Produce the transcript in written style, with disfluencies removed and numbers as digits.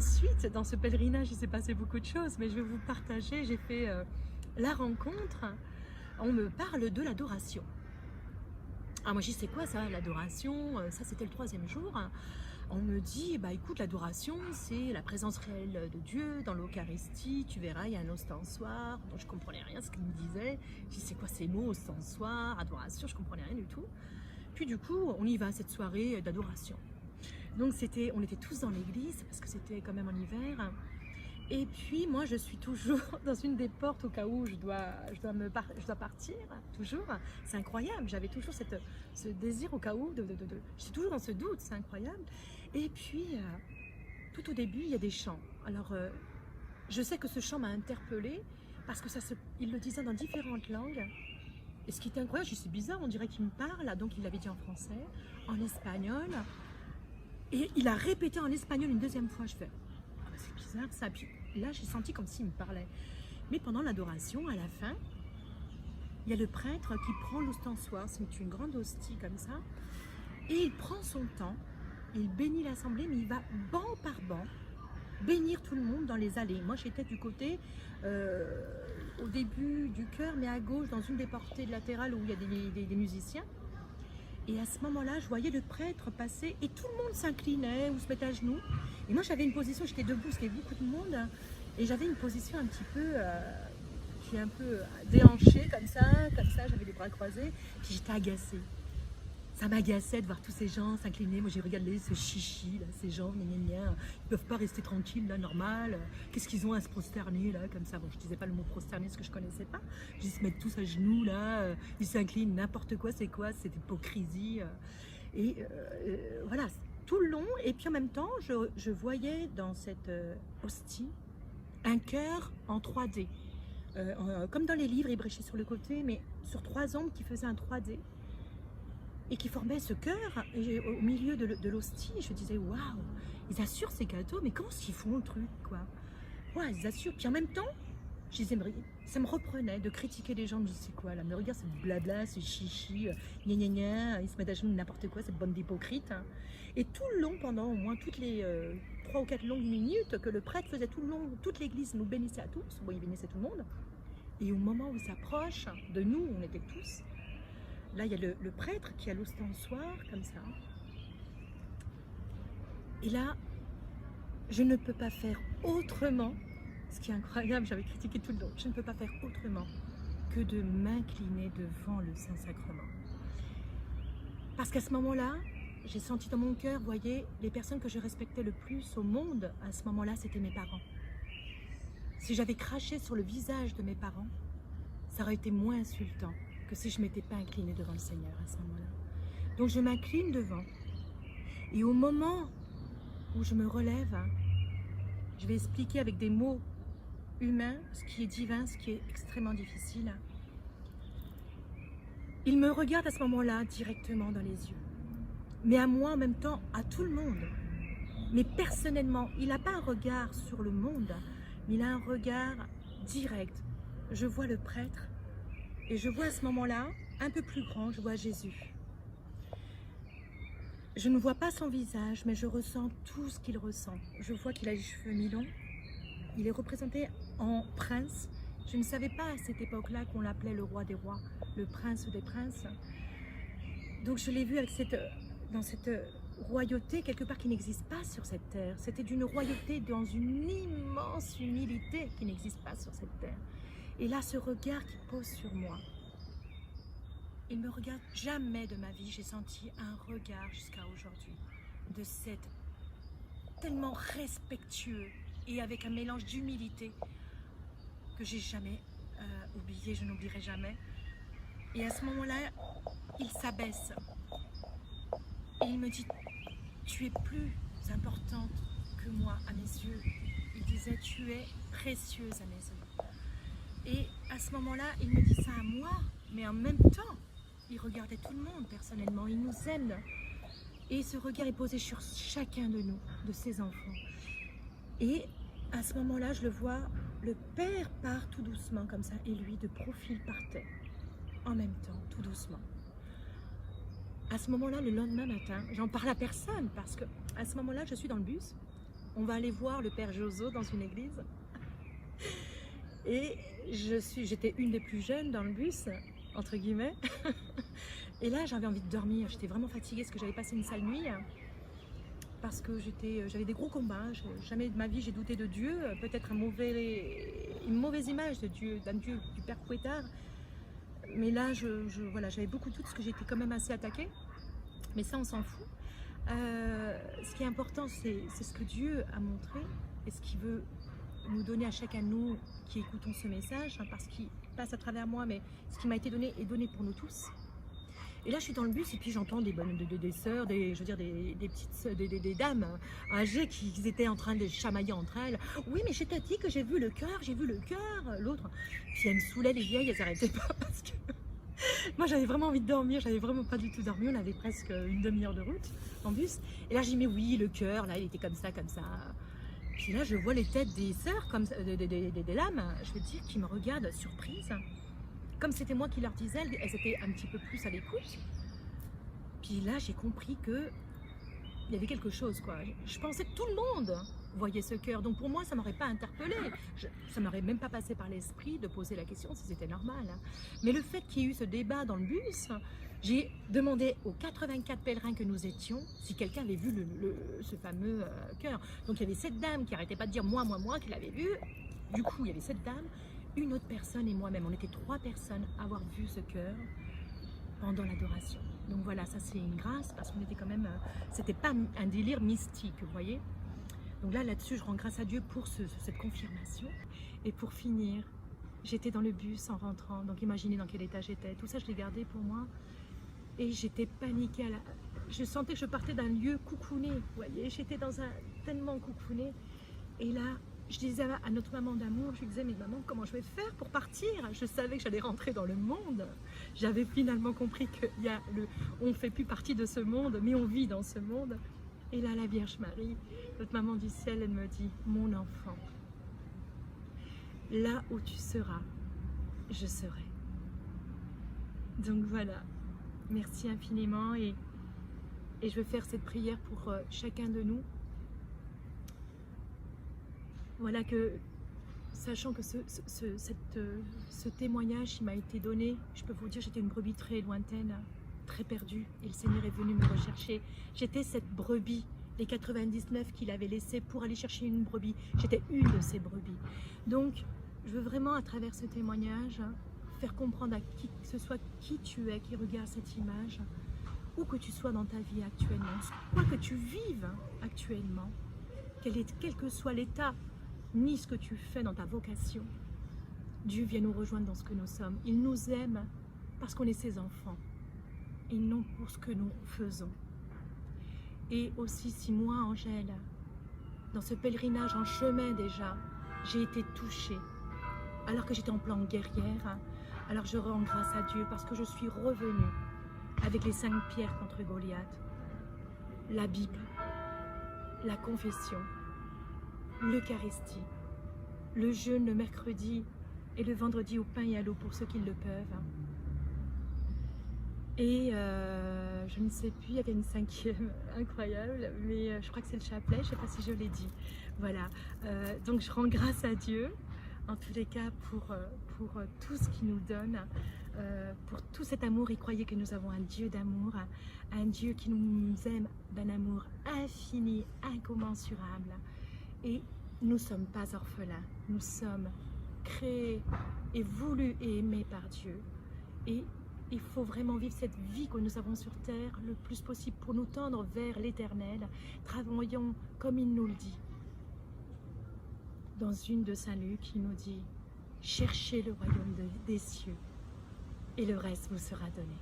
ensuite, dans ce pèlerinage, il s'est passé beaucoup de choses, mais je vais vous partager, j'ai fait la rencontre, on me parle de l'adoration. Ah, moi, je dis, c'est quoi ça, l'adoration? Ça, c'était le 3e jour. On me dit, bah écoute, l'adoration, c'est la présence réelle de Dieu dans l'Eucharistie. Tu verras, il y a un ostensoir. Donc, je comprenais rien ce qu'il me disait. Je dis, c'est quoi ces mots, ostensoir, adoration? Je comprenais rien du tout. Puis du coup, on y va à cette soirée d'adoration. Donc, on était tous dans l'église parce que c'était quand même en hiver. Et puis moi je suis toujours dans une des portes au cas où je dois partir, toujours. C'est incroyable, j'avais toujours ce désir au cas où, je suis toujours dans ce doute, c'est incroyable. Et puis tout au début il y a des chants. Alors je sais que ce chant m'a interpellée parce que il le disait dans différentes langues. Et ce qui était incroyable, je dis c'est bizarre, on dirait qu'il me parle, donc il l'avait dit en français, en espagnol. Et il a répété en espagnol une 2e fois, je fais ah bah c'est bizarre ça. Puis là, j'ai senti comme s'il me parlait. Mais pendant l'adoration, à la fin, il y a le prêtre qui prend l'ostensoir, c'est une grande hostie comme ça, et il prend son temps, il bénit l'assemblée, mais il va banc par banc bénir tout le monde dans les allées. Moi, j'étais du côté, au début du chœur, mais à gauche, dans une des portées latérales où il y a des musiciens. Et à ce moment-là, je voyais le prêtre passer et tout le monde s'inclinait ou se mettait à genoux. Et moi, j'avais une position, j'étais debout, parce qu'il y avait beaucoup de monde. Et j'avais une position un petit peu, qui est un peu déhanchée, comme ça, j'avais les bras croisés. Puis j'étais agacée. Ça m'agaçait de voir tous ces gens s'incliner. Moi, j'ai regardé ce chichi, là, ces gens, gna gna gna. Ils peuvent pas rester tranquilles, là, normal. Qu'est-ce qu'ils ont à se prosterner, là, comme ça? Bon, je disais pas le mot prosterner, parce que je connaissais pas. Je dis, se mettre tous à genoux, là, ils s'inclinent, n'importe quoi, c'est quoi cette hypocrisie? Et voilà, tout le long. Et puis en même temps, je voyais dans cette hostie un cœur en 3D. Comme dans les livres, ébréché sur le côté, mais sur 3 ombres qui faisaient un 3D. Et qui formait ce cœur au milieu de l'hostie. Je disais, waouh, ils assurent ces gâteaux, mais comment est-ce qu'ils font le truc, quoi? Ouais, ils assurent. Puis en même temps, je disais, ça me reprenait de critiquer les gens. Je disais, c'est quoi là? Mais regarde, c'est blabla, c'est chichi, gna gna gna, ils se mettent à genoux n'importe quoi, cette bande d'hypocrites. Hein. Et tout le long, pendant au moins toutes les 3 ou 4 longues minutes que le prêtre faisait tout le long, toute l'église nous bénissait à tous. Bon, il bénissait tout le monde. Et au moment où il s'approche de nous, on était tous. Là, il y a le prêtre qui a l'ostensoir, comme ça. Et là, je ne peux pas faire autrement, ce qui est incroyable, j'avais critiqué tout le long, je ne peux pas faire autrement que de m'incliner devant le Saint-Sacrement. Parce qu'à ce moment-là, j'ai senti dans mon cœur, vous voyez, les personnes que je respectais le plus au monde, à ce moment-là, c'était mes parents. Si j'avais craché sur le visage de mes parents, ça aurait été moins insultant que si je ne m'étais pas inclinée devant le Seigneur à ce moment-là. Donc je m'incline devant. Et au moment où je me relève, je vais expliquer avec des mots humains ce qui est divin, ce qui est extrêmement difficile. Il me regarde à ce moment-là directement dans les yeux. Mais à moi en même temps, à tout le monde. Mais personnellement, il n'a pas un regard sur le monde, mais il a un regard direct. Je vois le prêtre. Et je vois à ce moment-là, un peu plus grand, je vois Jésus. Je ne vois pas son visage, mais je ressens tout ce qu'il ressent. Je vois qu'il a les cheveux mi-longs. Il est représenté en prince. Je ne savais pas à cette époque-là qu'on l'appelait le roi des rois, le prince des princes. Donc je l'ai vu avec dans cette royauté, quelque part qui n'existe pas sur cette terre. C'était d'une royauté dans une immense humilité qui n'existe pas sur cette terre. Et là, ce regard qui pose sur moi, il me regarde. Jamais de ma vie, j'ai senti un regard jusqu'à aujourd'hui de cette tellement respectueux et avec un mélange d'humilité que j'ai jamais oublié, je n'oublierai jamais. Et à ce moment-là, il s'abaisse et il me dit, tu es plus importante que moi à mes yeux. Il disait, tu es précieuse à mes yeux. Et à ce moment-là, il me dit ça à moi, mais en même temps, il regardait tout le monde personnellement, il nous aime. Et ce regard est posé sur chacun de nous, de ses enfants. Et à ce moment-là, je le vois, le père part tout doucement comme ça, et lui de profil partait, en même temps, tout doucement. À ce moment-là, le lendemain matin, j'en parle à personne, parce que à ce moment-là, je suis dans le bus, on va aller voir le Père Joso dans une église. Et j'étais une des plus jeunes dans le bus, entre guillemets. Et là, j'avais envie de dormir. J'étais vraiment fatiguée parce que j'avais passé une sale nuit. Parce que j'avais des gros combats. Jamais de ma vie, j'ai douté de Dieu. Peut-être une mauvaise image de Dieu, d'un Dieu, du Père Fouettard. Mais là, voilà, j'avais beaucoup de doutes parce que j'étais quand même assez attaquée. Mais ça, on s'en fout. Ce qui est important, c'est ce que Dieu a montré et ce qu'il veut nous donner à chacun de nous qui écoutons ce message, hein, parce qu'il passe à travers moi, mais ce qui m'a été donné est donné pour nous tous. Et là, je suis dans le bus et puis j'entends des sœurs, je veux dire des petites des dames âgées qui étaient en train de chamailler entre elles. Oui, mais je t'ai dit que j'ai vu le cœur, j'ai vu le cœur. L'autre, puis elles me saoulaient les vieilles, elles n'arrêtaient pas parce que moi j'avais vraiment envie de dormir, j'avais vraiment pas du tout dormi. On avait presque une demi-heure de route en bus. Et là, j'ai dit, mais oui, le cœur, là, il était comme ça, comme ça. Puis là, je vois les têtes des sœurs, comme des dames, je veux dire, qui me regardent surprises. Comme c'était moi qui leur disais, elles étaient un petit peu plus à l'écoute. Puis là, j'ai compris que il y avait quelque chose, quoi. Je pensais que tout le monde voyait ce cœur. Donc pour moi, ça ne m'aurait pas interpellée. Ça ne m'aurait même pas passé par l'esprit de poser la question si c'était normal. Mais le fait qu'il y ait eu ce débat dans le bus, j'ai demandé aux 84 pèlerins que nous étions si quelqu'un avait vu ce fameux cœur. Donc il y avait cette dame qui n'arrêtait pas de dire moi, qui l'avait vu. Du coup, il y avait cette dame, une autre personne et moi-même. On était 3 personnes à avoir vu ce cœur pendant l'adoration. Donc voilà, ça c'est une grâce parce qu'on était quand même, c'était pas un délire mystique, vous voyez. Donc là-dessus, je rends grâce à Dieu pour cette confirmation. Et pour finir, j'étais dans le bus en rentrant, donc imaginez dans quel état j'étais. Tout ça, je l'ai gardé pour moi. Et j'étais paniquée. Je sentais que je partais d'un lieu coucouné, vous voyez. J'étais dans un tellement coucouné. Et là, je disais à notre maman d'amour, je lui disais, mais maman, comment je vais faire pour partir? Je savais que j'allais rentrer dans le monde. J'avais finalement compris on ne fait plus partie de ce monde, mais on vit dans ce monde. Et là, la Vierge Marie, notre maman du ciel, elle me dit, mon enfant, là où tu seras, je serai. Donc voilà, merci infiniment et je veux faire cette prière pour chacun de nous. Voilà que, sachant que ce témoignage qui m'a été donné, je peux vous dire, j'étais une brebis très lointaine, très perdue, et le Seigneur est venu me rechercher. J'étais cette brebis, les 99 qu'il avait laissés pour aller chercher une brebis. J'étais une de ces brebis. Donc, je veux vraiment, à travers ce témoignage, faire comprendre à qui que ce soit qui tu es, qui regarde cette image, où que tu sois dans ta vie actuellement, quoi que tu vives actuellement, quel que soit l'état, ni ce que tu fais dans ta vocation, Dieu vient nous rejoindre dans ce que nous sommes. Il nous aime parce qu'on est ses enfants et non pour ce que nous faisons. Et aussi, si moi, Angèle, dans ce pèlerinage en chemin déjà, j'ai été touchée, alors que j'étais en plan guerrière, alors je rends grâce à Dieu parce que je suis revenue avec les 5 pierres contre Goliath, la Bible, la confession, l'Eucharistie, le jeûne le mercredi et le vendredi au pain et à l'eau pour ceux qui le peuvent. Et je ne sais plus, il y avait une 5e incroyable, mais je crois que c'est le chapelet, je ne sais pas si je l'ai dit. Voilà, donc je rends grâce à Dieu, en tous les cas, pour tout ce qu'il nous donne, pour tout cet amour. Et croyez que nous avons un Dieu d'amour, un Dieu qui nous aime d'un amour infini, incommensurable. Et nous ne sommes pas orphelins, nous sommes créés et voulus et aimés par Dieu. Et il faut vraiment vivre cette vie que nous avons sur terre le plus possible pour nous tendre vers l'éternel. Travaillons comme il nous le dit. Dans une de Saint Luc, il nous dit « Cherchez le royaume des cieux et le reste vous sera donné ».